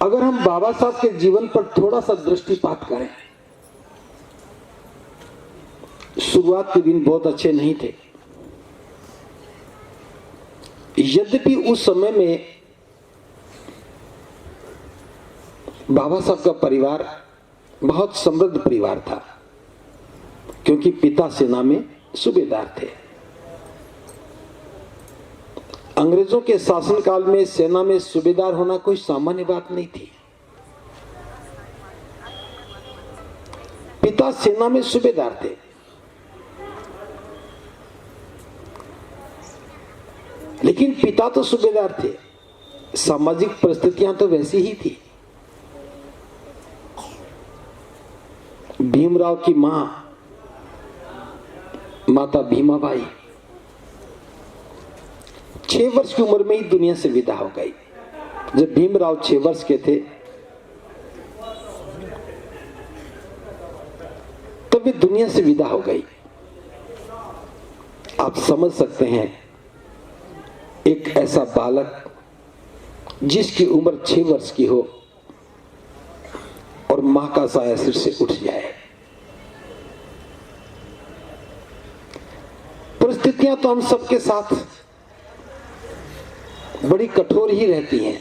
अगर हम बाबा साहब के जीवन पर थोड़ा सा दृष्टिपात करें, शुरुआत के दिन बहुत अच्छे नहीं थे। यद्यपि उस समय में बाबा साहब का परिवार बहुत समृद्ध परिवार था, क्योंकि पिता सेना में सूबेदार थे। अंग्रेजों के शासनकाल में सेना में सूबेदार होना कोई सामान्य बात नहीं थी। पिता सेना में सूबेदार थे। लेकिन पिता तो सूबेदार थे, सामाजिक परिस्थितियां तो वैसी ही थी। भीमराव की मां माता भीमाबाई 6 वर्ष की उम्र में ही दुनिया से विदा हो गई। जब भीमराव 6 वर्ष के थे तब वे दुनिया से विदा हो गई। आप समझ सकते हैं, एक ऐसा बालक जिसकी उम्र 6 वर्ष की हो और मां का साया सिर से उठ जाए। परिस्थितियां तो हम सबके साथ बड़ी कठोर ही रहती हैं।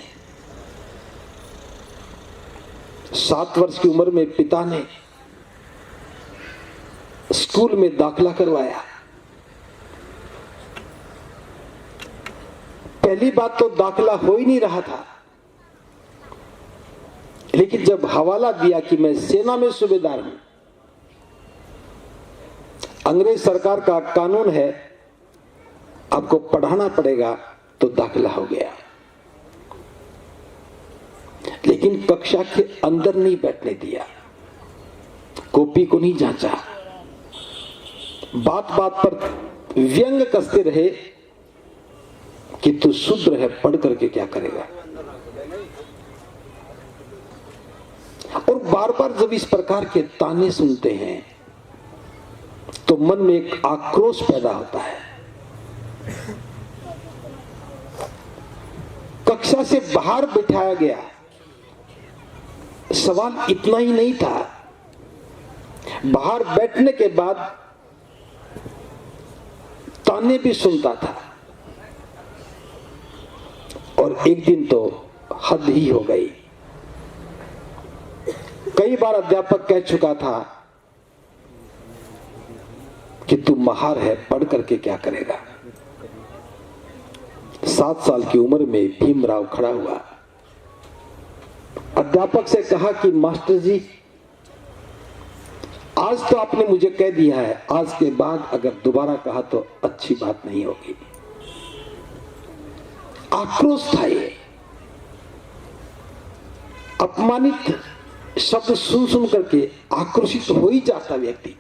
7 वर्ष की उम्र में पिता ने स्कूल में दाखिला करवाया। पहली बात तो दाखिला हो ही नहीं रहा था, लेकिन जब हवाला दिया कि मैं सेना में सूबेदार हूं, अंग्रेज सरकार का कानून है आपको पढ़ाना पड़ेगा, तो दाखिला हो गया। लेकिन कक्षा के अंदर नहीं बैठने दिया, कॉपी को नहीं जांचा, बात बात पर व्यंग कसते रहे कि तू शूद्र है, पढ़ करके क्या करेगा। और बार बार जब इस प्रकार के ताने सुनते हैं तो मन में एक आक्रोश पैदा होता है। कक्षा से बाहर बिठाया गया। सवाल इतना ही नहीं था, बाहर बैठने के बाद ताने भी सुनता था। और एक दिन तो हद ही हो गई। कई बार अध्यापक कह चुका था कि तू महार है, पढ़ करके क्या करेगा। 7 साल की उम्र में भीमराव खड़ा हुआ, अध्यापक से कहा कि मास्टर जी, आज तो आपने मुझे कह दिया है, आज के बाद अगर दोबारा कहा तो अच्छी बात नहीं होगी। आक्रोश था ये। अपमानित शब्द सुन सुन करके आक्रोशित हो ही जाता व्यक्ति।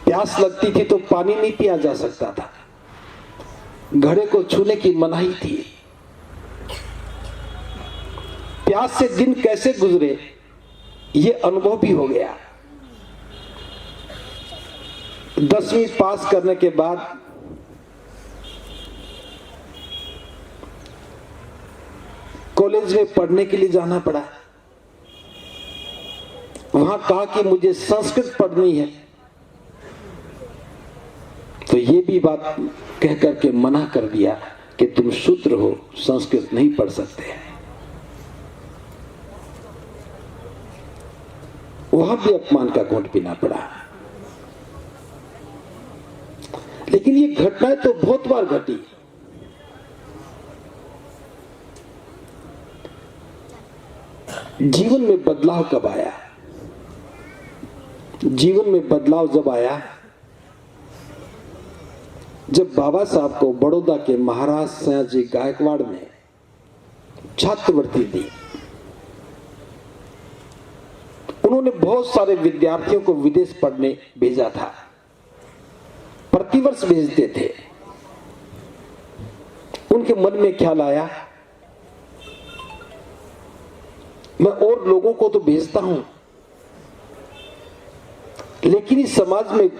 प्यास लगती थी तो पानी नहीं पिया जा सकता था, घड़े को छूने की मनाही थी। प्यास से दिन कैसे गुजरे ये अनुभव भी हो गया। 10वीं पास करने के बाद कॉलेज में पढ़ने के लिए जाना पड़ा। वहां कहा कि मुझे संस्कृत पढ़नी है, तो ये भी बात कह करके मना कर दिया कि तुम शूद्र हो, संस्कृत नहीं पढ़ सकते। वहां भी अपमान का घूंट पीना पड़ा। लेकिन ये घटनाएं तो बहुत बार घटी। जीवन में बदलाव कब आया? जीवन में बदलाव जब आया जब बाबा साहब को बड़ौदा के महाराज सयाजी गायकवाड़ ने छात्रवृत्ति दी। उन्होंने बहुत सारे विद्यार्थियों को विदेश पढ़ने भेजा था, प्रतिवर्ष भेजते थे। उनके मन में ख्याल आया, मैं और लोगों को तो भेजता हूं, लेकिन इस समाज में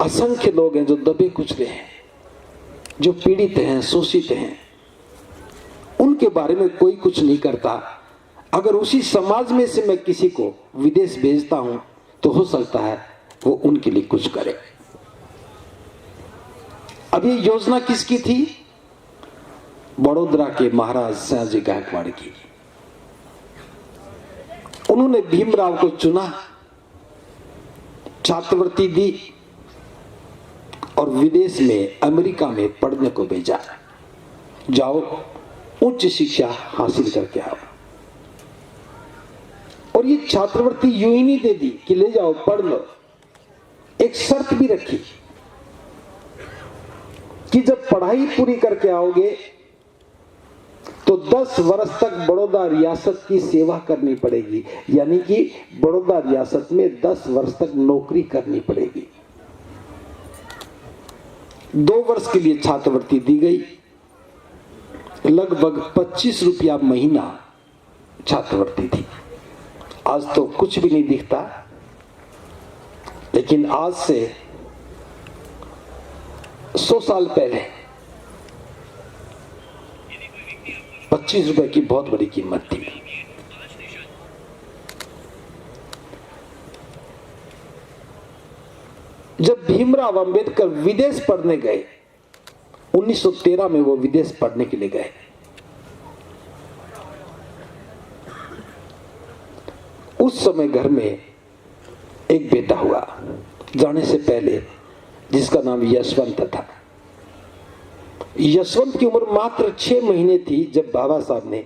असंख्य लोग हैं जो दबे कुचले हैं, जो पीड़ित हैं, शोषित हैं, उनके बारे में कोई कुछ नहीं करता। अगर उसी समाज में से मैं किसी को विदेश भेजता हूं तो हो सकता है वो उनके लिए कुछ करे। अब ये योजना किसकी थी? बड़ौदा के महाराज सयाजी गायकवाड़ की। उन्होंने भीमराव को चुना, छात्रवृत्ति दी और विदेश में अमेरिका में पढ़ने को भेजा। जाओ, उच्च शिक्षा हासिल करके आओ। और ये छात्रवृत्ति यूं ही नहीं दे दी कि ले जाओ पढ़ लो, एक शर्त भी रखी कि जब पढ़ाई पूरी करके आओगे तो 10 वर्ष तक बड़ौदा रियासत की सेवा करनी पड़ेगी, यानी कि बड़ौदा रियासत में 10 वर्ष तक नौकरी करनी पड़ेगी। 2 वर्ष के लिए छात्रवृत्ति दी गई, लगभग 25 रुपया महीना छात्रवृत्ति थी। आज तो कुछ भी नहीं दिखता, लेकिन आज से 100 साल पहले 25 रुपए की बहुत बड़ी कीमत थी। जब भीमराव अंबेडकर विदेश पढ़ने गए, 1913 में वो विदेश पढ़ने के लिए गए, उस समय घर में एक बेटा हुआ जाने से पहले, जिसका नाम यशवंत था। यशवंत की उम्र मात्र 6 महीने थी जब बाबा साहब ने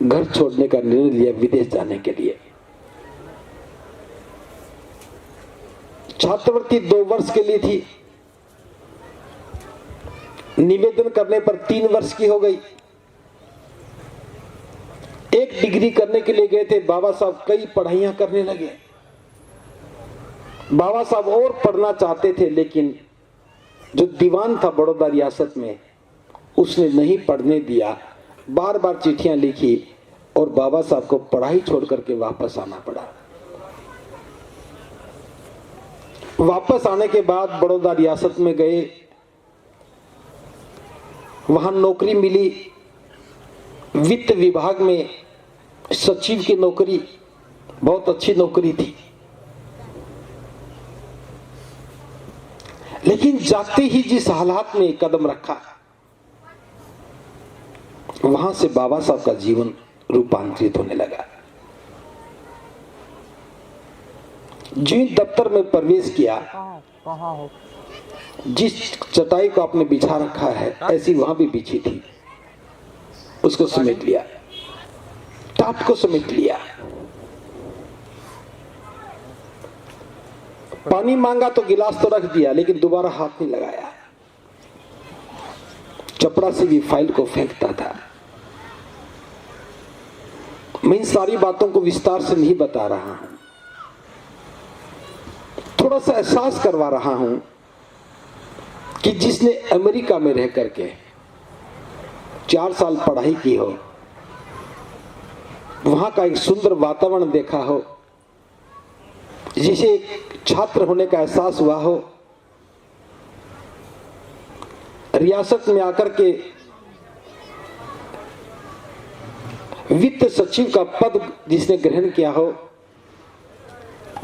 घर छोड़ने का निर्णय लिया विदेश जाने के लिए। छात्रवृत्ति 2 वर्ष के लिए थी, निवेदन करने पर 3 वर्ष की हो गई। 1 डिग्री करने के लिए गए थे बाबा साहब, कई पढ़ाइयां करने लगे। बाबा साहब और पढ़ना चाहते थे, लेकिन जो दीवान था बड़ौदा रियासत में, उसने नहीं पढ़ने दिया। बार बार चिट्ठियां लिखी और बाबा साहब को पढ़ाई छोड़ करके वापस आना पड़ा। वापस आने के बाद बड़ौदा रियासत में गए, वहां नौकरी मिली, वित्त विभाग में सचिव की नौकरी, बहुत अच्छी नौकरी थी। लेकिन जाते ही जिस हालात में कदम रखा, वहां से बाबा साहब का जीवन रूपांतरित होने लगा। जिन दफ्तर में प्रवेश किया, जिस चटाई को आपने बिछा रखा है ऐसी वहां भी बिछी थी, उसको समेट लिया, टाट को समेट लिया। पानी मांगा तो गिलास तो रख दिया, लेकिन दोबारा हाथ नहीं लगाया। चपड़ा से भी फाइल को फेंकता था। मैं इन सारी बातों को विस्तार से नहीं बता रहा हूं, थोड़ा सा एहसास करवा रहा हूं कि जिसने अमेरिका में रह करके 4 साल पढ़ाई की हो, वहां का एक सुंदर वातावरण देखा हो, जिसे एक छात्र होने का एहसास हुआ हो, रियासत में आकर के वित्त सचिव का पद जिसने ग्रहण किया हो,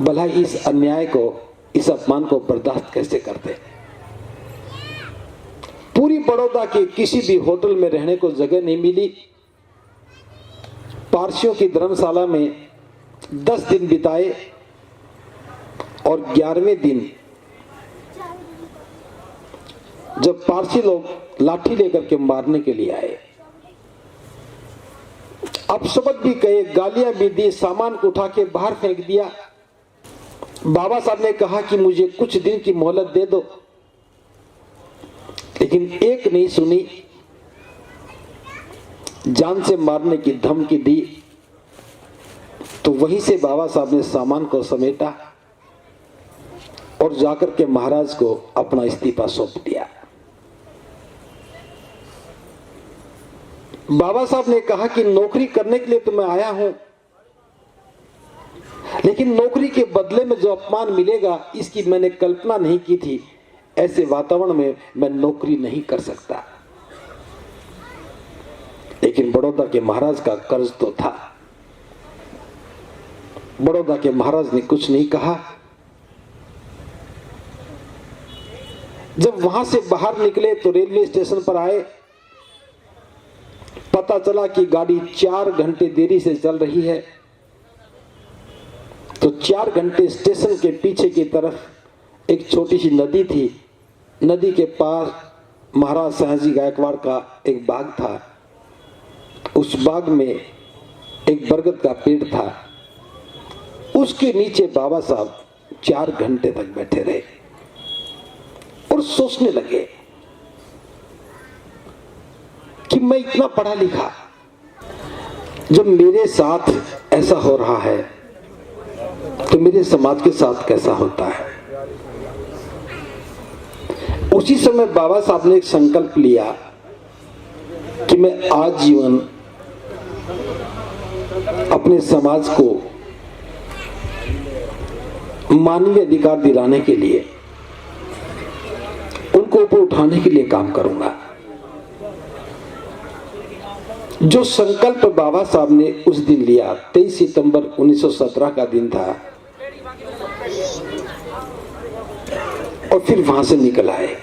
भला इस अन्याय को, इस अपमान को बर्दाश्त कैसे करते। पूरी बड़ौदा के किसी भी होटल में रहने को जगह नहीं मिली। पारसियों की धर्मशाला में 10 दिन बिताए और 11वें दिन जब पारसी लोग लाठी लेकर के मारने के लिए आए, अपशब्द भी कहे, गालियां भी दी, सामान को उठा के बाहर फेंक दिया। बाबा साहब ने कहा कि मुझे कुछ दिन की मोहलत दे दो, लेकिन एक नहीं सुनी, जान से मारने की धमकी दी। तो वहीं से बाबा साहब ने सामान को समेटा और जाकर के महाराज को अपना इस्तीफा सौंप दिया। बाबा साहब ने कहा कि नौकरी करने के लिए तो मैं आया हूं, लेकिन नौकरी के बदले में जो अपमान मिलेगा इसकी मैंने कल्पना नहीं की थी। ऐसे वातावरण में मैं नौकरी नहीं कर सकता। लेकिन बड़ौदा के महाराज का कर्ज तो था। बड़ौदा के महाराज ने कुछ नहीं कहा। जब वहां से बाहर निकले तो रेलवे स्टेशन पर आए, पता चला कि गाड़ी 4 घंटे देरी से चल रही है। तो 4 घंटे स्टेशन के पीछे की तरफ एक छोटी सी नदी थी। नदी के पास महाराज सयाजी गायकवाड़ का एक बाग था। उस बाग में एक बरगद का पेड़ था। उसके नीचे बाबा साहब 4 घंटे तक बैठे रहे और सोचने लगे कि मैं इतना पढ़ा लिखा, जब मेरे साथ ऐसा हो रहा है तो मेरे समाज के साथ कैसा होता है। उसी समय बाबा साहब ने एक संकल्प लिया कि मैं आजीवन अपने समाज को मानवीय अधिकार दिलाने के लिए, उनको ऊपर उठाने के लिए काम करूंगा। जो संकल्प बाबा साहब ने उस दिन लिया, 23 सितंबर 1917 का दिन था, और फिर वहां से निकल आए।